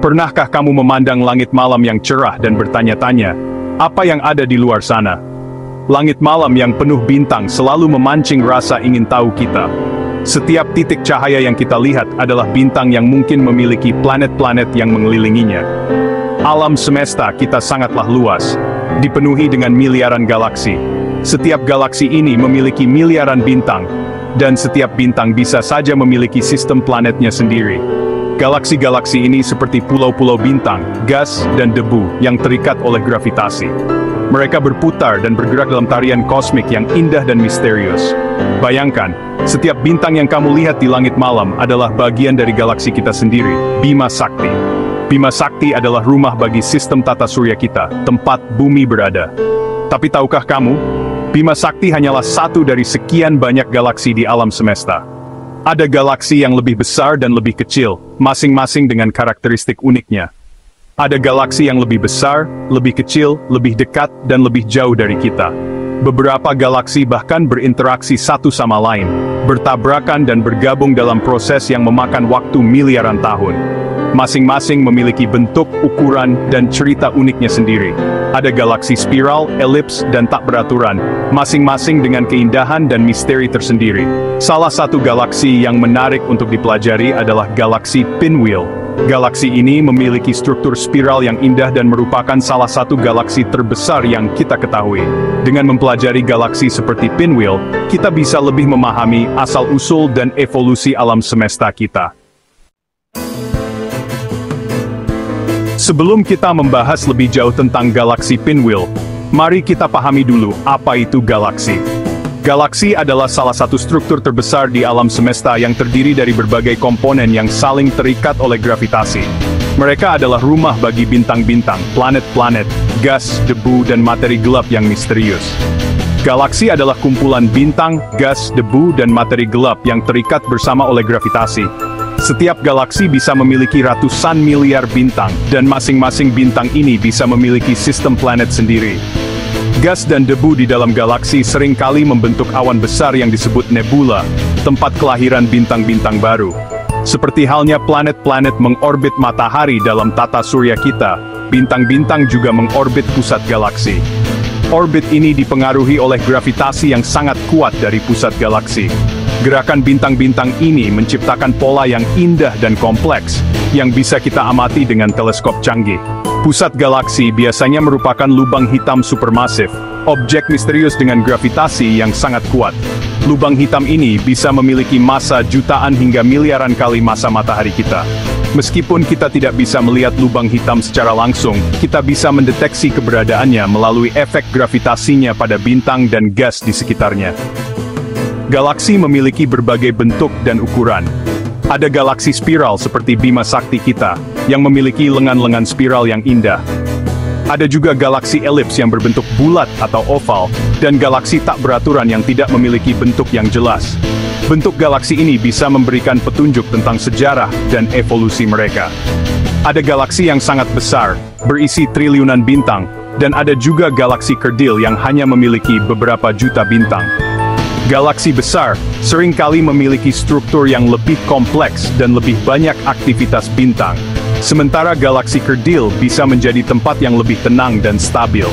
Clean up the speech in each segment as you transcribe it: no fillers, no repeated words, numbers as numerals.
Pernahkah kamu memandang langit malam yang cerah dan bertanya-tanya, apa yang ada di luar sana? Langit malam yang penuh bintang selalu memancing rasa ingin tahu kita. Setiap titik cahaya yang kita lihat adalah bintang yang mungkin memiliki planet-planet yang mengelilinginya. Alam semesta kita sangatlah luas, dipenuhi dengan miliaran galaksi. Setiap galaksi ini memiliki miliaran bintang, dan setiap bintang bisa saja memiliki sistem planetnya sendiri. Galaksi-galaksi ini seperti pulau-pulau bintang, gas, dan debu yang terikat oleh gravitasi. Mereka berputar dan bergerak dalam tarian kosmik yang indah dan misterius. Bayangkan, setiap bintang yang kamu lihat di langit malam adalah bagian dari galaksi kita sendiri, Bima Sakti. Bima Sakti adalah rumah bagi sistem tata surya kita, tempat bumi berada. Tapi tahukah kamu, Bima Sakti hanyalah satu dari sekian banyak galaksi di alam semesta. Ada galaksi yang lebih besar dan lebih kecil, masing-masing dengan karakteristik uniknya. Ada galaksi yang lebih besar, lebih kecil, lebih dekat, dan lebih jauh dari kita. Beberapa galaksi bahkan berinteraksi satu sama lain, bertabrakan dan bergabung dalam proses yang memakan waktu miliaran tahun. Masing-masing memiliki bentuk, ukuran, dan cerita uniknya sendiri. Ada galaksi spiral, elips, dan tak beraturan, masing-masing dengan keindahan dan misteri tersendiri. Salah satu galaksi yang menarik untuk dipelajari adalah galaksi Pinwheel. Galaksi ini memiliki struktur spiral yang indah dan merupakan salah satu galaksi terbesar yang kita ketahui. Dengan mempelajari galaksi seperti Pinwheel, kita bisa lebih memahami asal-usul dan evolusi alam semesta kita. Sebelum kita membahas lebih jauh tentang galaksi Pinwheel, mari kita pahami dulu apa itu galaksi. Galaksi adalah salah satu struktur terbesar di alam semesta yang terdiri dari berbagai komponen yang saling terikat oleh gravitasi. Mereka adalah rumah bagi bintang-bintang, planet-planet, gas, debu, dan materi gelap yang misterius. Galaksi adalah kumpulan bintang, gas, debu, dan materi gelap yang terikat bersama oleh gravitasi. Setiap galaksi bisa memiliki ratusan miliar bintang, dan masing-masing bintang ini bisa memiliki sistem planet sendiri. Gas dan debu di dalam galaksi seringkali membentuk awan besar yang disebut nebula, tempat kelahiran bintang-bintang baru. Seperti halnya planet-planet mengorbit matahari dalam tata surya kita, bintang-bintang juga mengorbit pusat galaksi. Orbit ini dipengaruhi oleh gravitasi yang sangat kuat dari pusat galaksi. Gerakan bintang-bintang ini menciptakan pola yang indah dan kompleks, yang bisa kita amati dengan teleskop canggih. Pusat galaksi biasanya merupakan lubang hitam supermasif, objek misterius dengan gravitasi yang sangat kuat. Lubang hitam ini bisa memiliki massa jutaan hingga miliaran kali massa matahari kita. Meskipun kita tidak bisa melihat lubang hitam secara langsung, kita bisa mendeteksi keberadaannya melalui efek gravitasinya pada bintang dan gas di sekitarnya. Galaksi memiliki berbagai bentuk dan ukuran. Ada galaksi spiral seperti Bima Sakti kita, yang memiliki lengan-lengan spiral yang indah. Ada juga galaksi elips yang berbentuk bulat atau oval, dan galaksi tak beraturan yang tidak memiliki bentuk yang jelas. Bentuk galaksi ini bisa memberikan petunjuk tentang sejarah dan evolusi mereka. Ada galaksi yang sangat besar, berisi triliunan bintang, dan ada juga galaksi kerdil yang hanya memiliki beberapa juta bintang. Galaksi besar seringkali memiliki struktur yang lebih kompleks dan lebih banyak aktivitas bintang. Sementara galaksi kerdil bisa menjadi tempat yang lebih tenang dan stabil.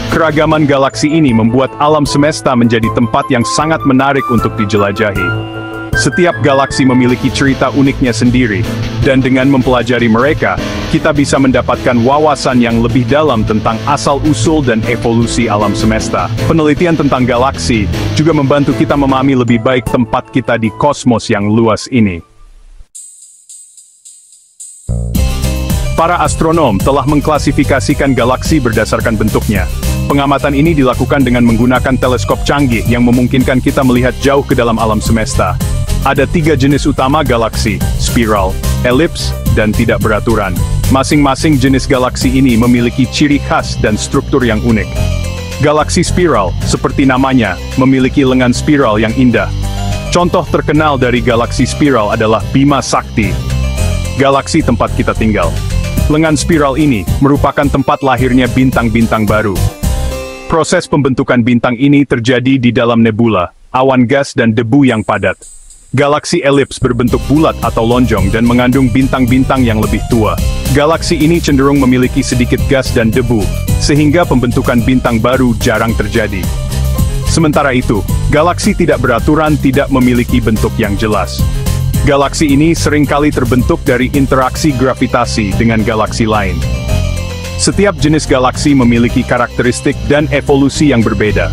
Keragaman galaksi ini membuat alam semesta menjadi tempat yang sangat menarik untuk dijelajahi. Setiap galaksi memiliki cerita uniknya sendiri, dan dengan mempelajari mereka, kita bisa mendapatkan wawasan yang lebih dalam tentang asal-usul dan evolusi alam semesta. Penelitian tentang galaksi juga membantu kita memahami lebih baik tempat kita di kosmos yang luas ini. Para astronom telah mengklasifikasikan galaksi berdasarkan bentuknya. Pengamatan ini dilakukan dengan menggunakan teleskop canggih yang memungkinkan kita melihat jauh ke dalam alam semesta. Ada 3 jenis utama galaksi, spiral, elips, dan tidak beraturan. Masing-masing jenis galaksi ini memiliki ciri khas dan struktur yang unik. Galaksi spiral, seperti namanya, memiliki lengan spiral yang indah. Contoh terkenal dari galaksi spiral adalah Bima Sakti, galaksi tempat kita tinggal. Lengan spiral ini merupakan tempat lahirnya bintang-bintang baru. Proses pembentukan bintang ini terjadi di dalam nebula, awan gas dan debu yang padat. Galaksi elips berbentuk bulat atau lonjong dan mengandung bintang-bintang yang lebih tua. Galaksi ini cenderung memiliki sedikit gas dan debu, sehingga pembentukan bintang baru jarang terjadi. Sementara itu, galaksi tidak beraturan tidak memiliki bentuk yang jelas. Galaksi ini seringkali terbentuk dari interaksi gravitasi dengan galaksi lain. Setiap jenis galaksi memiliki karakteristik dan evolusi yang berbeda.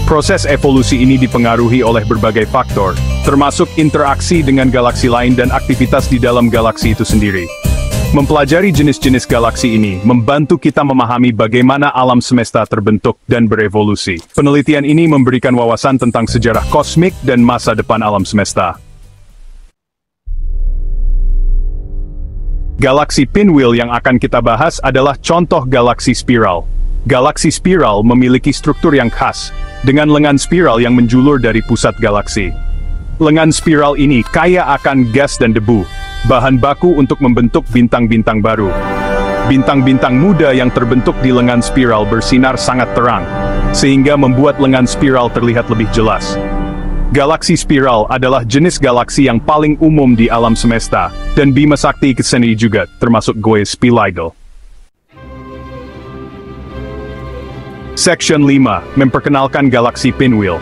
Proses evolusi ini dipengaruhi oleh berbagai faktor, termasuk interaksi dengan galaksi lain dan aktivitas di dalam galaksi itu sendiri. Mempelajari jenis-jenis galaksi ini membantu kita memahami bagaimana alam semesta terbentuk dan berevolusi. Penelitian ini memberikan wawasan tentang sejarah kosmik dan masa depan alam semesta. Galaksi pinwheel yang akan kita bahas adalah contoh galaksi spiral. Galaksi spiral memiliki struktur yang khas, dengan lengan spiral yang menjulur dari pusat galaksi. Lengan spiral ini kaya akan gas dan debu, bahan baku untuk membentuk bintang-bintang baru. Bintang-bintang muda yang terbentuk di lengan spiral bersinar sangat terang, sehingga membuat lengan spiral terlihat lebih jelas. Galaksi spiral adalah jenis galaksi yang paling umum di alam semesta, dan Bima Sakti sendiri juga, termasuk Goes Spiligel. Section 5, memperkenalkan galaksi pinwheel.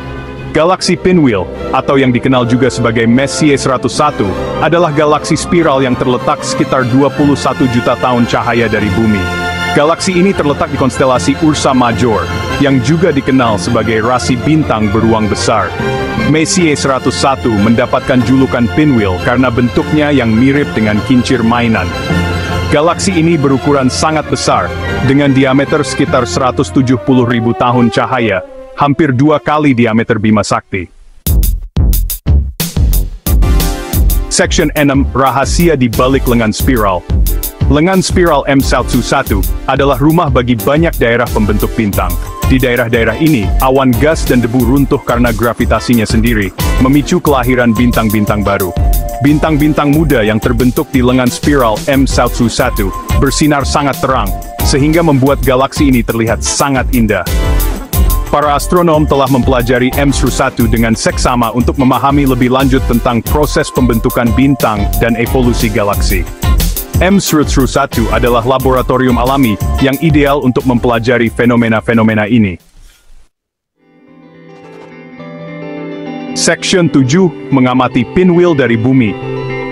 Galaksi pinwheel, atau yang dikenal juga sebagai Messier 101, adalah galaksi spiral yang terletak sekitar 21 juta tahun cahaya dari bumi. Galaksi ini terletak di konstelasi Ursa Major, yang juga dikenal sebagai rasi bintang beruang besar. Messier 101 mendapatkan julukan pinwheel karena bentuknya yang mirip dengan kincir mainan. Galaksi ini berukuran sangat besar, dengan diameter sekitar 170.000 tahun cahaya, hampir 2 kali diameter Bima Sakti. Section 6, rahasia di balik lengan spiral. Lengan spiral M1 adalah rumah bagi banyak daerah pembentuk bintang. Di daerah-daerah ini, awan gas dan debu runtuh karena gravitasinya sendiri, memicu kelahiran bintang-bintang baru. Bintang-bintang muda yang terbentuk di lengan spiral M1 bersinar sangat terang, sehingga membuat galaksi ini terlihat sangat indah. Para astronom telah mempelajari M1 dengan seksama untuk memahami lebih lanjut tentang proses pembentukan bintang dan evolusi galaksi. M1 adalah laboratorium alami yang ideal untuk mempelajari fenomena-fenomena ini. Section 7, mengamati pinwheel dari bumi.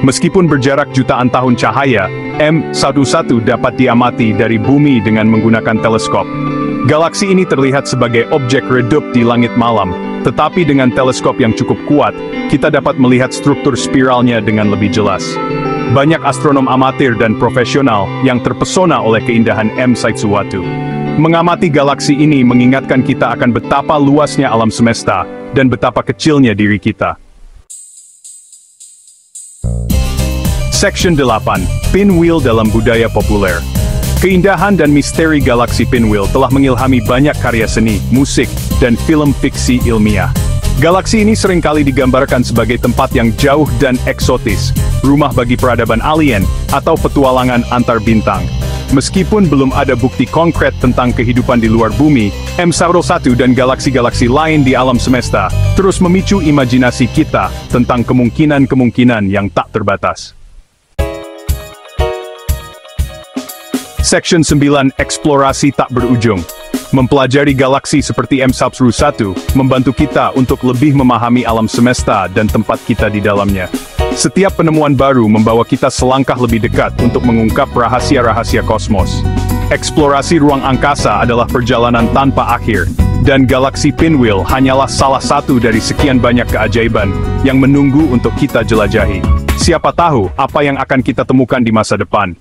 Meskipun berjarak jutaan tahun cahaya, M1 dapat diamati dari bumi dengan menggunakan teleskop. Galaksi ini terlihat sebagai objek redup di langit malam, tetapi dengan teleskop yang cukup kuat, kita dapat melihat struktur spiralnya dengan lebih jelas. Banyak astronom amatir dan profesional yang terpesona oleh keindahan M1. Mengamati galaksi ini mengingatkan kita akan betapa luasnya alam semesta, dan betapa kecilnya diri kita. Section 8, pinwheel dalam budaya populer. Keindahan dan misteri galaksi pinwheel telah mengilhami banyak karya seni, musik, dan film fiksi ilmiah. Galaksi ini seringkali digambarkan sebagai tempat yang jauh dan eksotis, rumah bagi peradaban alien, atau petualangan antar bintang. Meskipun belum ada bukti konkret tentang kehidupan di luar bumi, M1 dan galaksi-galaksi lain di alam semesta terus memicu imajinasi kita tentang kemungkinan-kemungkinan yang tak terbatas. Section 9, eksplorasi tak berujung. Mempelajari galaksi seperti M1 membantu kita untuk lebih memahami alam semesta dan tempat kita di dalamnya. Setiap penemuan baru membawa kita selangkah lebih dekat untuk mengungkap rahasia-rahasia kosmos. Eksplorasi ruang angkasa adalah perjalanan tanpa akhir, dan galaksi pinwheel hanyalah salah satu dari sekian banyak keajaiban yang menunggu untuk kita jelajahi. Siapa tahu apa yang akan kita temukan di masa depan.